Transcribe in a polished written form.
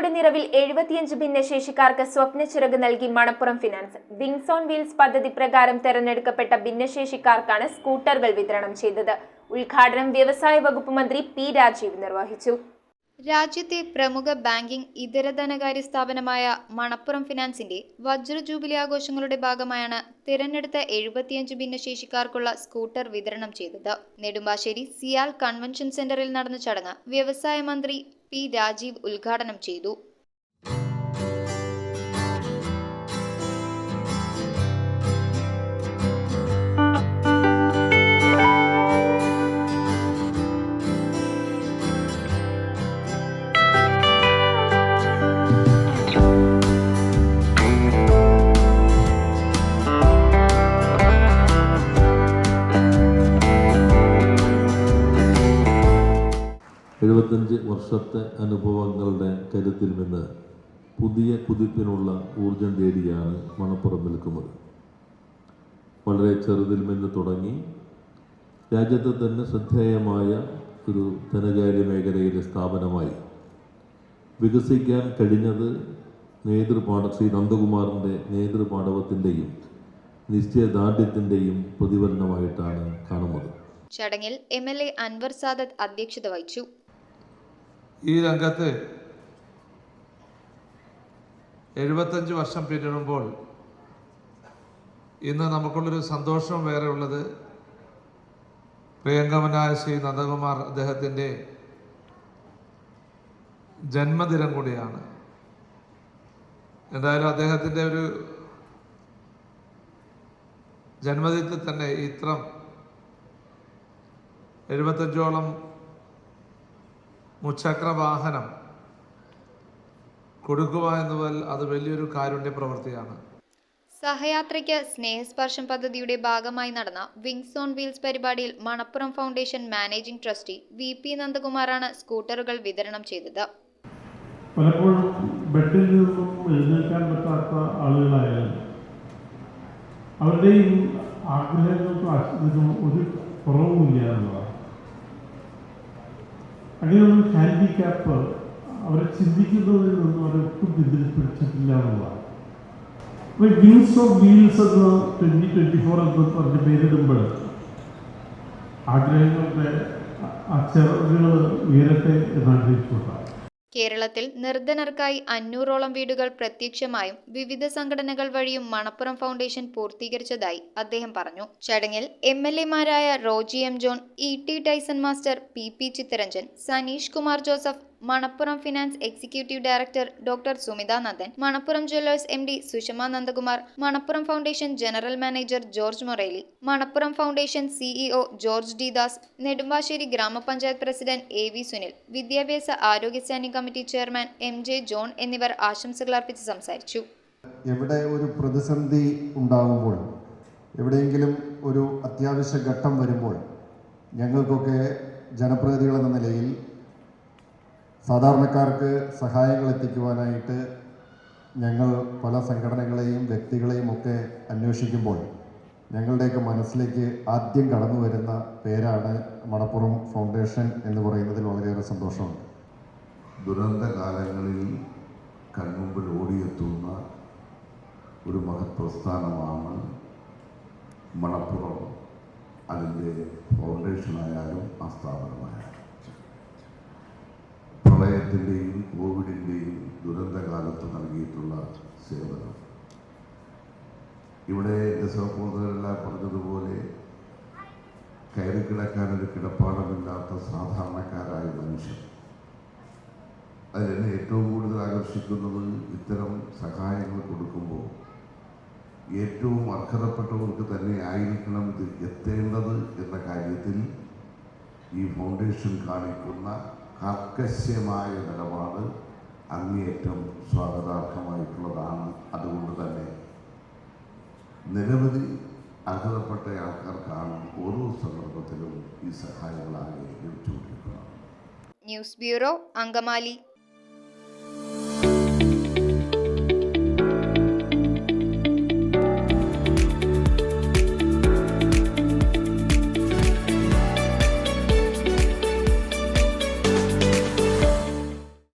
ഭാവിയുടെ നിറവിൽ 75 ഭിന്നശേഷിക്കാർക്ക് സ്വപ്നച്ചിറക് നൽകി Manappuram finance. Wings on wheels പദ്ധതി പ്രകാരം തെരഞ്ഞെടുക്കപ്പെട്ട ഭിന്നശേഷിക്കാർക്കാണ് സ്കൂട്ടറുകൾ വിതരണം ചെയ്തത്. ഉദ്ഘാടനം വ്യവസായ വകുപ്പ് മന്ത്രി പി രാജീവ് നിർവഹിച്ചു. രാജ്യത്തെ പ്രമുഖ ബാങ്കിംഗ് ഇതര ധനകാര്യ സ്ഥാപനമായ മണപ്പുറം ഫിനാൻസിന്റെ വജ്ര ജൂബിലി ആഘോഷങ്ങളുടെ ഭാഗമായാണ് തിരഞ്ഞെടുത്ത 75 ഭിന്നശേഷിക്കാർക്കുള്ള സ്കൂട്ടർ വിതരണം ചെയ്തത്. നെടുമ്പാശ്ശേരി സിയാൽ കൺവെൻഷൻ സെന്ററിൽ നടന്ന ചടങ്ങ് വ്യവസായ മന്ത്രി പി രാജീവ് ഉദ്ഘാടനം ചെയ്തു. 75 വർഷത്തെ അനുഭവങ്ങളുടെ കരുത്തിൽ നിന്ന് പുതിയ കുതിപ്പിനുള്ള ഊർജം തേടിയാണ് മണപ്പുറം നിൽക്കുന്നത്. വളരെ ചെറുതിൽ നിന്ന് തുടങ്ങി രാജ്യത്തെ തന്നെ ശ്രദ്ധേയമായ ഒരു ധനകാര്യ മേഖലയിലെ സ്ഥാപനമായി വികസിക്കാൻ കഴിഞ്ഞത് ശ്രീ നന്ദകുമാറിൻ്റെ നേതൃപാടവത്തിൻ്റെയും നിശ്ചയദാർഢ്യത്തിൻ്റെയും പ്രതിഫലനമായിട്ടാണ് കാണുന്നത്. ചടങ്ങിൽ MLA അൻവർ സാദത്ത് അധ്യക്ഷത വഹിച്ചു. ഈ രംഗത്ത് 75 വർഷം പിന്നിടുമ്പോൾ ഇന്ന് നമുക്കുള്ളൊരു സന്തോഷം വേറെ ഉള്ളത് പ്രിയങ്കമനായ ശ്രീ നന്ദകുമാർ അദ്ദേഹത്തിൻ്റെ ജന്മദിനം കൂടിയാണ്. എന്തായാലും അദ്ദേഹത്തിൻ്റെ ഒരു ജന്മദിനത്തിൽ തന്നെ ഇത്രം 75ഓളം മുച്ചക്ര വാഹനം കൊടുക്കുക എന്നുവൽ അത് വലിയൊരു കാരുണ്യ പ്രവൃത്തിയാണ്. സഹയാത്രയ്ക്ക് സ്നേഹസ്പർശം പദ്ധതിയുടെ ഭാഗമായി നടന്ന വിങ്സ് ഓൺ വീൽസ് പരിപാടിയിൽ Manappuram foundation managing trustee VP നന്ദകുമാറാണ് സ്കൂട്ടറുകൾ വിതരണം ചെയ്തത്. പലപ്പോഴും ബെഡിൽ നിന്നും എഴുന്നേൽക്കാൻ പറ്റാത്ത ആളുകളായാലും അവരുടെയും ആഗ്രഹങ്ങൾക്കും ഒരു കുറവുമില്ല എന്നുള്ളതാണ്. അങ്ങനെയൊന്നും ഹാൻഡിക്യാപ്പ് അവരെ ചിന്തിക്കുന്നതിൽ നിന്നും അവരൊട്ടും പിടിച്ചിട്ടില്ല എന്നുള്ളതാണ്. അപ്പോൾ വിങ്സ് ഓഫ് വീൽസ് എന്ന് 2024 എന്ന് പറഞ്ഞ് പേരിടുമ്പോൾ ആഗ്രഹങ്ങളുടെ ആ ചിറകുകൾ ഉയരട്ടെ എന്നാഗ്രഹിച്ചുകൊണ്ടാണ്. കേരളത്തിൽ നിർധനർക്കായി 500ഓളം വീടുകൾ പ്രത്യക്ഷമായും വിവിധ സംഘടനകൾ വഴിയും മണപ്പുറം ഫൗണ്ടേഷൻ പൂർത്തീകരിച്ചതായി അദ്ദേഹം പറഞ്ഞു. ചടങ്ങിൽ MLA മാരായ Roji M. John, ET Tyson master, PP Chittaranjan, Saneesh Kumar Joseph, Manappuram finance executive director doctor Sumitha Nandan, Manappuram jewellers MD Sushama Nandakumar, Manappuram foundation general manager George Moreli, Manappuram foundation CEO George D. Das, Nedumbassery ഗ്രാമപഞ്ചായത്ത് പ്രസിഡന്റ് AV സുനിൽ, വിദ്യാഭ്യാസ ആരോഗ്യ standing committee chairman MJ John എന്നിവർ ആശംസകൾ അർപ്പിച്ച് സംസാരിച്ചു. എവിടെ ഒരു പ്രതിസന്ധി ഉണ്ടാകുമ്പോൾ, എവിടെയെങ്കിലും ഒരു അത്യാവശ്യ ഘട്ടം വരുമ്പോൾ ഞങ്ങൾക്കൊക്കെ ജനപ്രതിനിധികളെന്ന നിലയിൽ സാധാരണക്കാർക്ക് സഹായങ്ങൾ എത്തിക്കുവാനായിട്ട് ഞങ്ങൾ പല സംഘടനകളെയും വ്യക്തികളെയും ഒക്കെ അന്വേഷിക്കുമ്പോൾ ഞങ്ങളുടെയൊക്കെ മനസ്സിലേക്ക് ആദ്യം കടന്നു വരുന്ന പേരാണ് മണപ്പുറം ഫൗണ്ടേഷൻ എന്ന് പറയുന്നതിൽ വളരെയേറെ സന്തോഷമുണ്ട്. ദുരന്ത കാലങ്ങളിൽ കൺമുമ്പിൽ ഓടിയെത്തുന്ന ഒരു മഹത് പ്രസ്ഥാനമാണ് മണപ്പുറം. അതിൻ്റെ ഫൗണ്ടേഷനായാലും ആ സ്ഥാപനമായാലും പ്രളയത്തിൻ്റെയും കോവിഡിൻ്റെയും ദുരന്തകാലത്ത് നൽകിയിട്ടുള്ള സേവനം. ഇവിടെ സഹോദരരെല്ലാം പറഞ്ഞതുപോലെ കയറിക്കിടക്കാനൊരു കിടപ്പാടമില്ലാത്ത സാധാരണക്കാരായ മനുഷ്യർ. അതിലെന്നെ ഏറ്റവും കൂടുതൽ ആകർഷിക്കുന്നത് ഇത്തരം സഹായങ്ങൾ കൊടുക്കുമ്പോൾ ഏറ്റവും അർഹതപ്പെട്ടവർക്ക് തന്നെ ആയിരിക്കണം ഇത് എത്തേണ്ടത് എന്ന കാര്യത്തിൽ ഈ ഫൗണ്ടേഷൻ കാണിക്കുന്ന കർക്കശ്യമായ നിലപാട് അങ്ങേയറ്റം സ്വാഗതാർഹമായിട്ടുള്ളതാണ്. അതുകൊണ്ട് തന്നെ നിരവധി അർഹതപ്പെട്ട ആൾക്കാർക്കാണ് ഓരോ സന്ദർഭത്തിലും ഈ സഹായങ്ങളാകെ ലഭിച്ചുകൊണ്ടിരിക്കുന്നത്. News bureau, Angamaly.